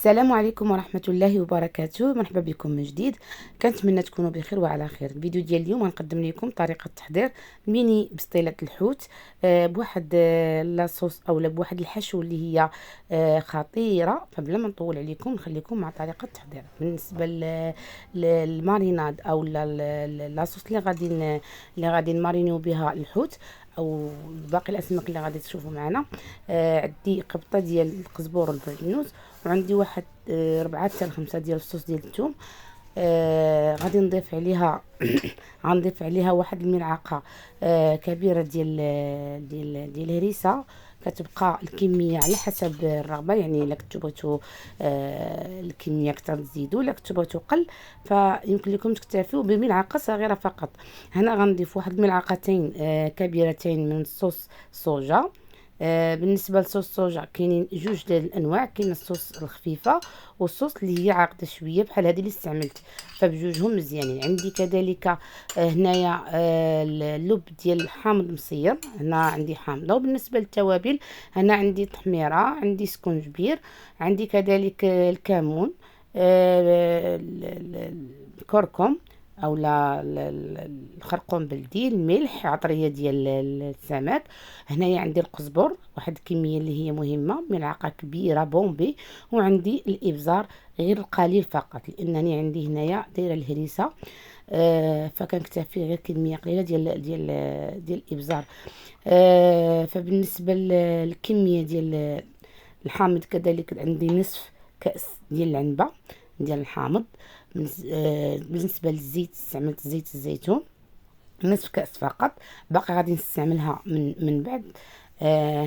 السلام عليكم ورحمة الله وبركاته. مرحبا بكم من جديد. كنتمنى تكونوا بخير وعلى خير. الفيديو ديال اليوم غنقدم لكم طريقة تحضير ميني بسطيلة الحوت بواحد لاصوص اولا بواحد الحشو اللي هي خطيرة. فبلا ما نطول عليكم نخليكم مع طريقة التحضير. بالنسبة للماريناد او لاصوص اللي غادي نمارينيو بها الحوت او باقي الاسماك اللي غادي تشوفوا معنا. عندي قبطه ديال القزبور والبرغنوس، وعندي واحد 4 حتى 5 ديال الصوص ديال الثوم. غادي نضيف عليها غنضيف عليها واحد الملعقه كبيره ديال الهريسه. كتبقى الكميه على حسب الرغبه، يعني الا كنتو بغيتو الكميه اكثر تزيدوا، الا كنتو بغيتو قل فيمكن لكم تكتفيوا بملعقه صغيره فقط. هنا غنضيف واحد الملعقتين كبيرتين من صوص صوجا. بالنسبه لصوص الصوجا كاينين جوج ديال الانواع، كاين الصوص الخفيفه والصوص اللي هي عاقده شويه بحال هذه اللي استعملت، فبجوجهم مزيانين. عندي كذلك هنايا اللب ديال الحامض مصير، هنا عندي حامضه. وبالنسبه للتوابل هنا عندي تحميره، عندي سكونجبير، عندي كذلك الكمون، الكركم او لا الخرقوم بلدي، الملح، عطريه ديال السمك. هنايا عندي القزبر واحد الكميه اللي هي مهمه، ملعقه كبيره بومبي. وعندي الابزار غير القليل فقط، لانني عندي هنايا دايره الهريسه، فكنكتفي غير كميه قليله ديال الابزار. فبالنسبه للكميه ديال الحامض كذلك عندي نصف كأس ديال العنبه ديال الحامض. بالنسبه للزيت استعملت زيت الزيتون نصف كأس فقط، باقي غادي نستعملها من بعد.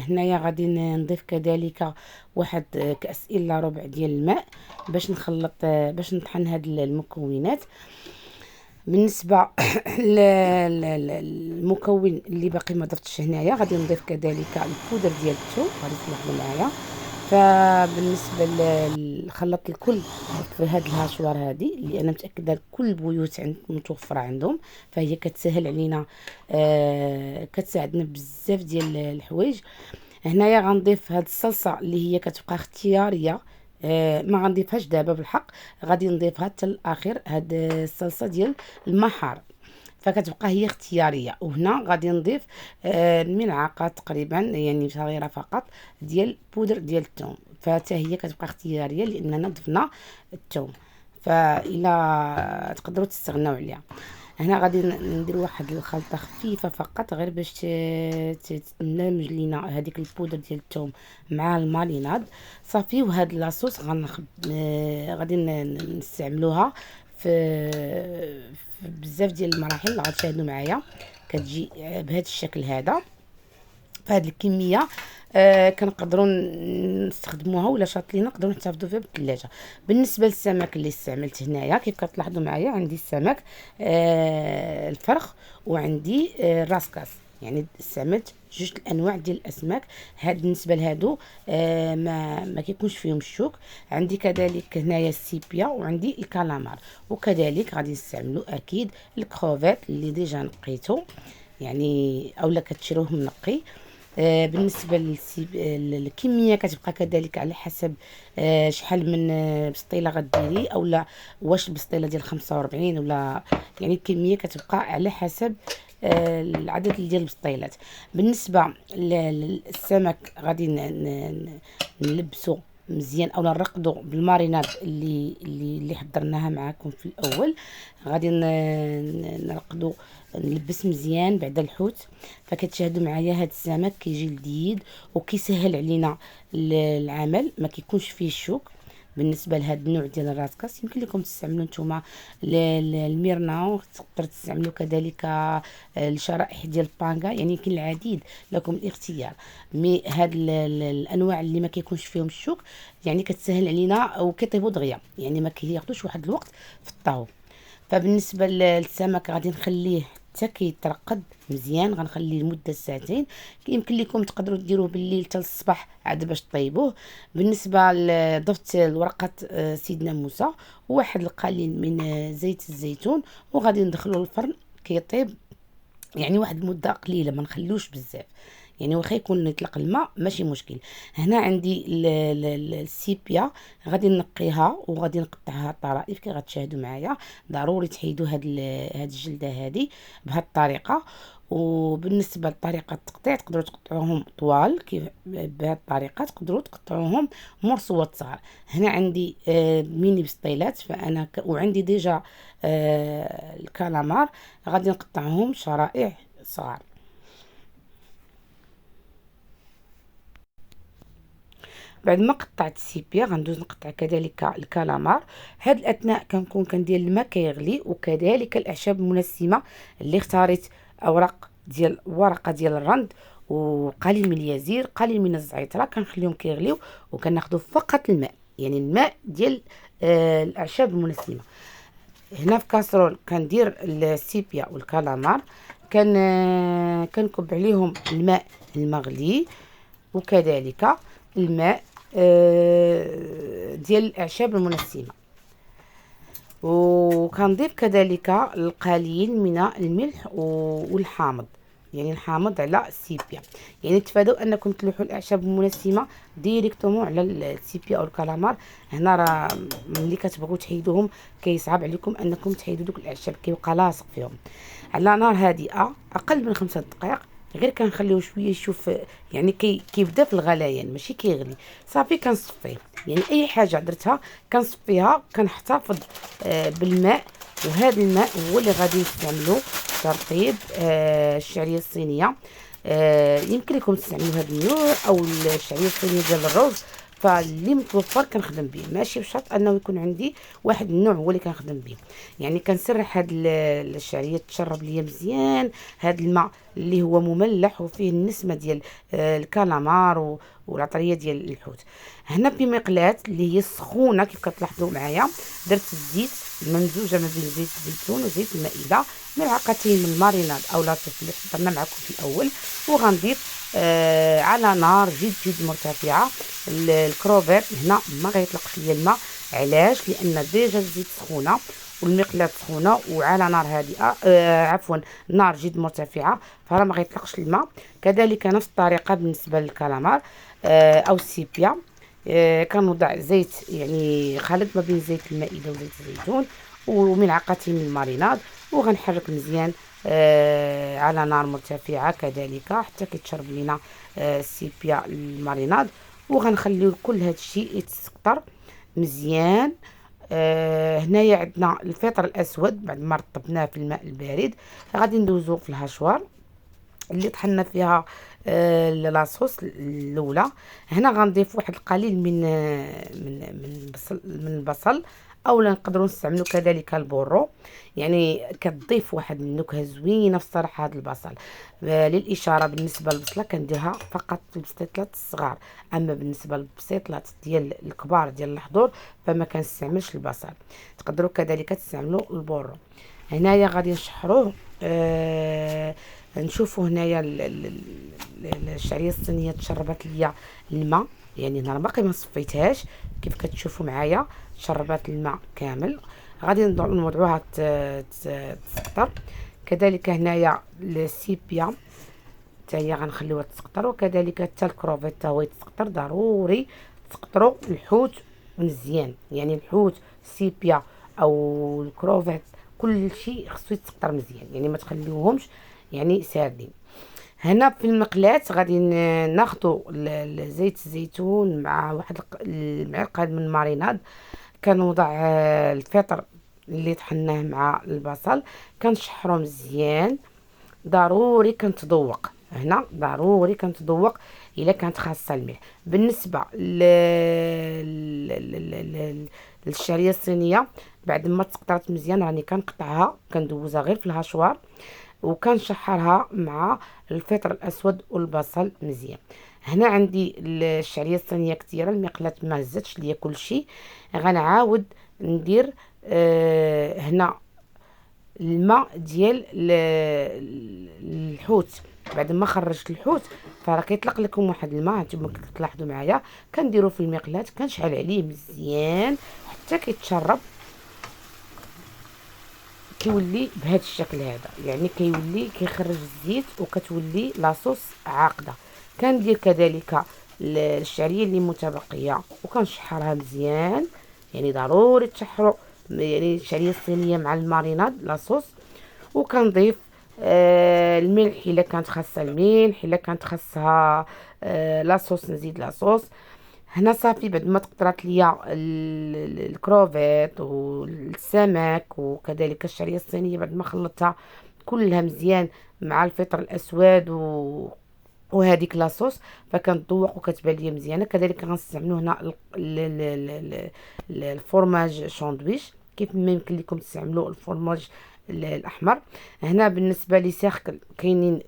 هنايا غادي نضيف كذلك واحد كأس الا ربع ديال الماء باش نخلط باش نطحن هاد المكونات. بالنسبه للمكون اللي باقي ما ضفتش هنايا غادي نضيف كذلك البودر ديال الثوم، غادي تلاحظوا معايا. فبالنسبه خلطت الكل في هاد الهاشوار هادي اللي انا متاكده كل البيوت متوفره عندهم، فهي كتسهل علينا، كتساعدنا بزاف ديال الحوايج. هنايا غنضيف هاد الصلصه اللي هي كتبقى اختياريه، ما غنضيفهاش دابا بالحق، غادي نضيفها حتى الاخير. هاد الصلصه ديال المحار فكتبقى هي اختياريه. وهنا غادي نضيف ملعقه تقريبا يعني صغيره فقط ديال بودر ديال الثوم، فحتى هي كتبقى اختياريه لاننا ضفنا الثوم، فإلا تقدروا تستغناو عليها. هنا غادي ندير واحد الخلطه خفيفه فقط غير باش تندمج لينا هذيك البودر ديال الثوم مع الماريناد صافي. وهاد لاصوص غادي نستعملوها في بزاف ديال المراحل اللي غتشاهدوا معايا، كتجي بهذا الشكل هذا. فهاد الكميه كنقدروا نستخدموها ولا شاط لينا نقدروا نحتفظوا فيها بالثلاجه. بالنسبه للسمك اللي استعملت هنايا كيف كتلاحظوا معايا، عندي السمك الفرخ وعندي الراسكاس، يعني استعملت جوج الانواع ديال الاسماك. هاد بالنسبه لهادو ما كيكونش فيهم الشوك. عندي كذلك هنايا السيبيا وعندي الكالامار، وكذلك غادي نستعملوا اكيد الكروفيت اللي ديجا نقيته يعني اولا كتشروه منقي. بالنسبه للكميه كتبقى كذلك على حسب شحال من بسطيله غديري، اولا واش البسطيله ديال 45 ولا، يعني الكميه كتبقى على حسب العدد ديال البسطيلات. بالنسبه للسمك غادي نلبسو مزيان او نرقدو بالماريناد اللي حضرناها معكم في الاول. غادي نرقدو نلبس مزيان بعد الحوت. فكتشاهدوا معايا هاد السمك كيجي لذيذ وكيسهل علينا العمل، ما كيكونش فيه الشوك. بالنسبه لهاد النوع ديال الراسكاس يمكن لكم تستعملوا نتوما الميرنا، وتقدروا تستعملوا كذلك الشرائح ديال البانغا، يعني كاين العديد لكم الاختيار. مي هاد الانواع اللي ما كيكونش فيهم الشوك يعني كتسهل علينا وكيطيبوا دغيا، يعني ما كياخذوش واحد الوقت في الطهو. فبالنسبه للسمك غادي نخليه حتى كيترقد مزيان، غنخليه لمده ساعتين. يمكن لكم تقدروا ديروه بالليل حتى الصباح عاد باش طيبوه. بالنسبه ضفت ورقه سيدنا موسى وواحد القليل من زيت الزيتون، وغادي ندخلوه الفرن كيطيب يعني واحد المده قليله، ما نخلوش بزاف، يعني واخا يكون يطلق الماء ماشي مشكل. هنا عندي السيبيا، غادي نقيها وغادي نقطعها طرائف كي غتشاهدوا معايا. ضروري تحيدوا هاد الجلده هذه بهاد الطريقه. وبالنسبه لطريقه التقطيع تقدروا تقطعوهم طوال كيف بهذه الطريقه، تقدروا تقطعوهم مرصوات صغار. هنا عندي ميني بسطيلات، فانا وعندي ديجا الكالامار، غادي نقطعهم شرائح صغار. بعد ما قطعت السيبيا غندوز نقطع كذلك الكالامار. هاد الاثناء كنكون كندير الماء كيغلي، وكذلك الاعشاب المنسمه اللي اختاريت اوراق ديال ورقه ديال الرند وقليل من اليزير، قليل من الزعتره، كنخليهم كيغليو وكناخذوا فقط الماء، يعني الماء ديال الاعشاب المنسمه. هنا في كاسرول كندير السيبيا والكالامار، كنكب عليهم الماء المغلي وكذلك الماء ديال الاعشاب المنسمه، وكنضيف كذلك القليل من الملح والحامض، يعني الحامض على السيبيا. يعني تفادوا انكم تلوحوا الاعشاب المنسمه ديريكتومون على السيبيا او الكالامار. هنا راه ملي كتبغوا تحيدوهم كيصعب عليكم انكم تحيدوا دوك الاعشاب، كيبقى لاصق فيهم. على نار هادئه اقل من 5 دقائق، غير كنخليوه شويه يشوف، يعني كيبدا في الغليان ماشي كيغلي. صافي كنصفيه، يعني اي حاجه درتها كنصفيها، كنحتفظ بالماء. وهذا الماء هو اللي غادي نستعملو ترطيب الشعريه الصينيه. يمكن لكم تستعملوا هذا النوع او الشعريه الصينيه ديال الرز، فاللي متوفر كنخدم به، ماشي بشرط انه يكون عندي واحد النوع هو اللي كنخدم به. يعني كنسرح هاد الشعريه تشرب ليا مزيان هاد الماء اللي هو مملح وفيه النسمه ديال الكالامار والعطريه ديال الحوت. هنا في مقلاة اللي هي سخونه كيف كتلاحظوا معايا، درت الزيت ممزوجه ما بين زيت الزيتون وزيت المائده، ملعقتين من الماريناد او لاصوص اللي حضرنا معكم في الاول. وغنضيف على نار جد جد مرتفعه الكروفيت. هنا ما غيطلقش ليا الماء، علاش؟ لان ديجا الزيت سخونه والمقلاة سخونه وعلى نار هادئه، عفوا نار جد مرتفعه، فراه ما غيطلقش الماء. كذلك نفس الطريقه بالنسبه للكالامار او السيبيا. كنوضع زيت، يعني خلط ما بين زيت المائده وزيت الزيتون وملعقتين من الماريناد، وغنحرك مزيان على نار مرتفعه كذلك حتى كيتشرب لينا السيبيا الماريناد. وغنخليو كل هذا الشيء يتسكر مزيان. هنايا عندنا الفطر الاسود، بعد ما رطبناه في الماء البارد غادي ندوزو في الهشوار اللي طحنا فيها لاصوص الاولى. هنا غنضيف واحد القليل من البصل، اولا نقدروا نستعملوا كذلك البورو، يعني كتضيف واحد النكهه زوينه في الصراحه. هذا البصل للاشاره بالنسبه للبصله كنديرها فقط في البسطيطلات الصغار، اما بالنسبه للبسيطلات ديال الكبار ديال الحضور فما كنستعملش البصل. تقدروا كذلك تستعملوا البورو. هنايا غادي نشحروه. نشوفوا هنايا الشعريه الصينيه تشربت ليا الماء، يعني انا باقي ما صفيتهاش كيف كتشوفوا معايا، شربات الماء كامل. غادي نوضعوها تسقطر. كذلك هنايا السيبيا حتى هي غنخليوها تسقطر، وكذلك حتى الكروفيت حتى هو يتسقطر. ضروري تسقطروا الحوت مزيان، يعني الحوت السيبيا او الكروفيت كل شيء خصو يتسقطر مزيان، يعني ما تخليوهمش يعني ساردين. هنا في المقلاة غادي ناخذوا زيت الزيتون مع واحد المعلقه من الماريناد. كنوضع الفطر اللي طحناه مع البصل، كنشحرو مزيان. ضروري كنتذوق، هنا ضروري كنتذوق الا كانت خاصه الملح. بالنسبه للشعريه الصينيه بعد ما تسقطرت مزيان راني كنقطعها كندوزها غير في الهشوار، وكنشحرها مع الفطر الاسود والبصل مزيان. هنا عندي الشعريه الصينيه كثيره، المقلاة ما هزتش ليا كلشي. غنعاود ندير هنا الماء ديال الحوت. بعد ما خرجت الحوت فراه كيطلق لكم واحد الماء، نتوما كتلاحظوا معايا كنديرو في المقلاة، كنشعل عليه مزيان حتى كيتشرب، كيولي بهذا الشكل هذا، يعني كيولي كيخرج الزيت وكتولي لاصوص عاقده. كندير كذلك الشعريه اللي متبقيه وكنشحرها مزيان، يعني ضروري تشحروا يعني الشعريه الصينيه مع الماريناد لاصوص. وكنضيف الملح الا كانت خاصها الملح، الا كانت خاصها لاصوص نزيد لاصوص. هنا صافي بعد ما تقطرات ليا الكروفيت والسمك وكذلك الشعريه الصينيه، بعد ما خلطتها كلها مزيان مع الفلفل الاسود وهذيك لاصوص، فكنذوق وكتبان ليا مزيانه. كذلك غنستعملوا هنا الفرماج شوندويش، كيف ما يمكن لكم تستعملوا الفرماج الاحمر. هنا بالنسبه لي سيركل كاينين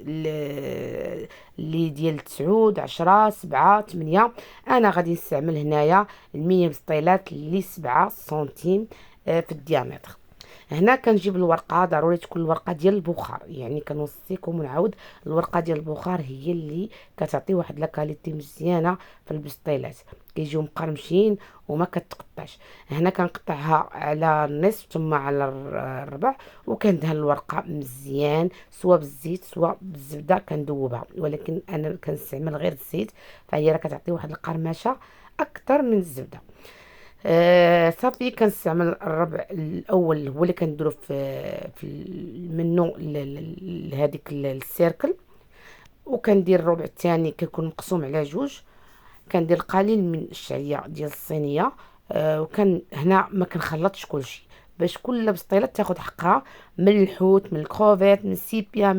اللي ديال 9 10 7 8. انا غادي نستعمل هنايا المية بسطيلات اللي 7 سنتيم في الديامتر. هنا كنجيب الورقه، ضروري تكون الورقه ديال البخار، يعني كنوصيكم ونعاود الورقه ديال البخار هي اللي كتعطي واحد لا كاليتي مزيانه في البسطيلات، كيجيو مقرمشين وما كتقطعش. هنا كنقطعها على النصف ثم على الربع، وكندهن الورقه مزيان سواء بالزيت سواء بالزبده كندوبها، ولكن انا كنستعمل غير الزيت، فهي راه كتعطي واحد القرمشه اكثر من الزبده. صافي كنستعمل الربع الاول هو اللي كنديرو في منو لهذيك السيركل، وكندير الربع الثاني كيكون مقسوم على جوج. كندير قليل من الشعريه ديال الصينيه، وكان هنا ما كنخلطش كلشي باش كل بسطيله تاخد حقها، من الحوت من الكروفيت من السيبيا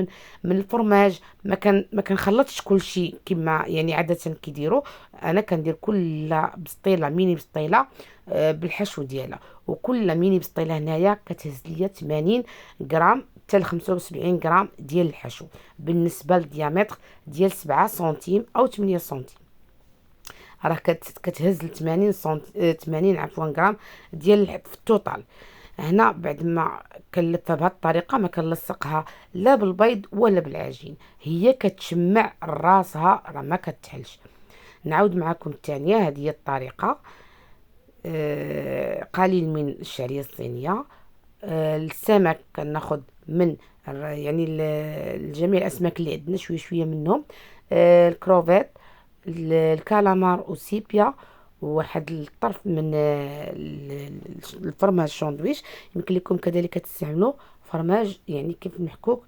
من الفرماج. ما كنخلطش كلشي كما يعني عاده كيديروا. انا كندير كل بسطيله ميني بسطيله بالحشو ديالها، وكل ميني بسطيله هنايا كتهز ليا 80 غرام حتى 75 غرام ديال الحشو، بالنسبه للديامتر ديال 7 سنتيم او 8 سنتيم، راه كتهز ل 80 80 عفوا غرام ديال في التوتال. هنا بعد ما كنلفها بهذه الطريقه ما كنلصقها لا بالبيض ولا بالعجين، هي كتشمع راسها راه ما كتحلش. نعاود معكم الثانيه، هذه هي الطريقه. قليل من الشعريه الصينيه، السمك كناخذ من يعني جميع الاسماك اللي عندنا شويه شويه منهم، الكروفيت الكالامار وسيبيا، وواحد الطرف من الفرماج شوندويش. يمكن لكم كذلك تستعملوا فرماج يعني كيف المحكوك.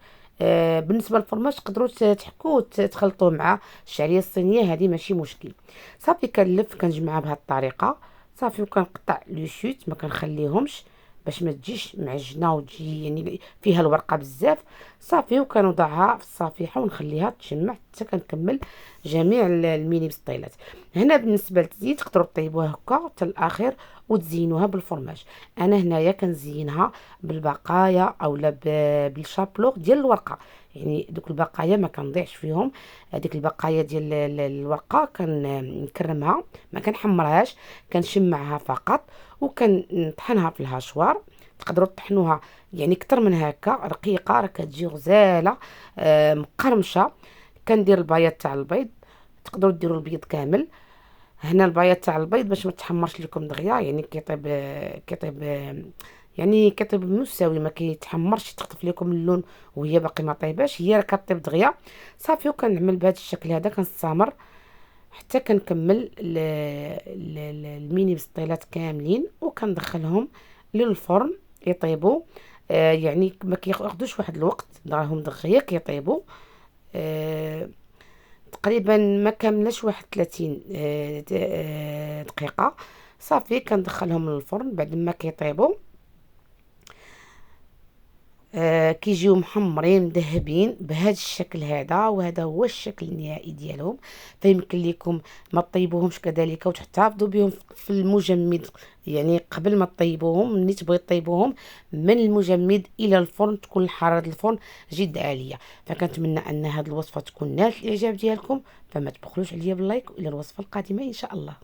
بالنسبه للفرماج تقدروا تحكوه وتخلطوه مع الشعريه الصينيه، هذه ماشي مشكل. صافي كنلف كنجمعها بهذه الطريقه صافي، وكنقطع لي شوت ما كنخليهمش باش ما تجيش معجنه وتجي يعني فيها الورقه بزاف. صافي وكنوضعها في الصفيحه ونخليها تجمع حتى كنكمل جميع الميني بسطيلات. هنا بالنسبه للزيت تقدروا طيبوها هكا حتى الاخير وتزينوها بالفرماج. انا هنايا كنزينها بالبقايا اولا بالشابلوغ ديال الورقه، يعني دوك البقايا ما كنضيعش فيهم. هذيك البقايا ديال الورقه كنكرمها ما كنحمرهاش، كنشمعها فقط وكنطحنها في الهاشوار. تقدروا تطحنوها يعني اكثر من هكا رقيقه، راه كتجي غزاله مقرمشه. كندير البياض تاع البيض، تقدروا ديروا البيض كامل. هنا البياض تاع البيض باش ما تحمرش لكم دغيا، يعني كيطيب يعني كيطيب بالمستوي ما كيتحمرش تخطف لكم اللون وهي باقي ما طيباش، هي راه كطيب دغيا. صافي وكنعمل بهذا الشكل هذا، كنستمر حتى كنكمل الميني بسطيلات كاملين وكندخلهم للفرن يطيبوا. يعني ما كياخذوش واحد الوقت، راهم دغيا كيطيبوا. تقريبا ما كاملاش واحد 30 دقيقه. صافي كندخلهم للفرن بعد ما كيطيبوا. كيجيو محمرين مذهبين بهذا الشكل هذا، وهذا هو الشكل النهائي ديالهم. فيمكن لكم ما تطيبوهمش كذلك وتحتفظوا بهم في المجمد، يعني قبل ما تطيبوهم ملي تبغيو طيبوهم من المجمد الى الفرن تكون حراره الفرن جد عاليه. فكنتمنى ان هذه الوصفه تكون نالت الاعجاب ديالكم، فما تبخلوش عليا باللايك، والى الوصفه القادمه ان شاء الله.